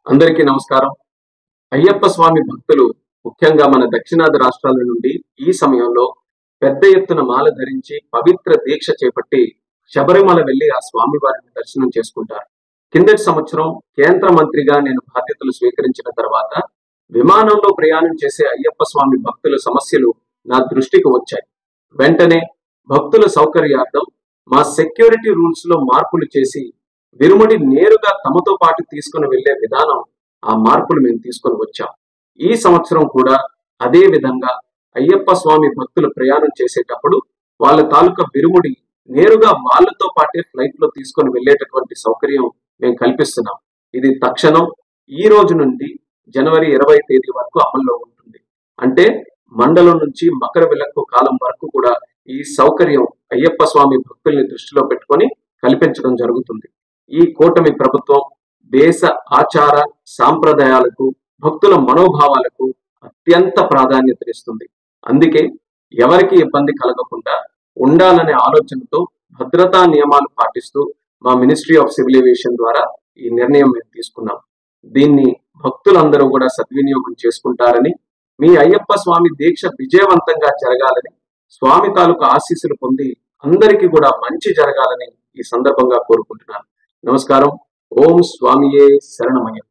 అందరికీ నమస్కారం. అయ్యప్ప స్వామి భక్తులు ముఖ్యంగా మన దక్షిణాది రాష్ట్రాల నుండి ఈ సమయంలో పెద్ద ఎత్తున మాల ధరించి పవిత్ర దీక్ష చేపట్టి శబరిమల వెళ్లి ఆ స్వామి వారిని దర్శనం చేసుకుంటారు. కిందటి సంవత్సరం కేంద్ర మంత్రిగా నేను బాధ్యతలు స్వీకరించిన తర్వాత విమానంలో ప్రయాణం చేసే అయ్యప్ప స్వామి భక్తుల సమస్యలు నా దృష్టికి వచ్చాయి. వెంటనే భక్తుల సౌకర్యార్థం మా సెక్యూరిటీ రూల్స్ లో మార్పులు చేసి విరుముడి నేరుగా తమతో పాటు తీసుకుని వెళ్లే విధానం, ఆ మార్పులు మేము తీసుకొని వచ్చాం. ఈ సంవత్సరం కూడా అదే విధంగా అయ్యప్ప స్వామి భక్తులు ప్రయాణం చేసేటప్పుడు వాళ్ళ తాలూకా విరుముడి నేరుగా వాళ్ళతో పాటే ఫ్లైట్ లో తీసుకొని వెళ్లేటటువంటి సౌకర్యం మేము కల్పిస్తున్నాం. ఇది తక్షణం ఈ రోజు నుండి జనవరి 20 తేదీ వరకు అమల్లో ఉంటుంది. అంటే మండలం నుంచి మకర విలక్కు కాలం వరకు కూడా ఈ సౌకర్యం అయ్యప్ప స్వామి భక్తుల్ని దృష్టిలో పెట్టుకొని కల్పించడం జరుగుతుంది. ఈ కూటమి ప్రభుత్వం దేశ ఆచార సాంప్రదాయాలకు, భక్తుల మనోభావాలకు అత్యంత ప్రాధాన్యతనిస్తుంది. అందుకే ఎవరికి ఇబ్బంది కలగకుండా ఉండాలనే ఆలోచనతో భద్రతా నియమాలు పాటిస్తూ మా మినిస్ట్రీ ఆఫ్ సివిల్ ఏవియేషన్ ద్వారా ఈ నిర్ణయం మేము తీసుకున్నాం. దీన్ని భక్తులందరూ కూడా సద్వినియోగం చేసుకుంటారని, మీ అయ్యప్ప స్వామి దీక్ష విజయవంతంగా జరగాలని, స్వామి తాలూకు ఆశీస్సులు పొంది అందరికీ కూడా మంచి జరగాలని ఈ సందర్భంగా కోరుకుంటున్నాను. నమస్కారం. ఓం స్వామియే శరణమయ్యప్ప.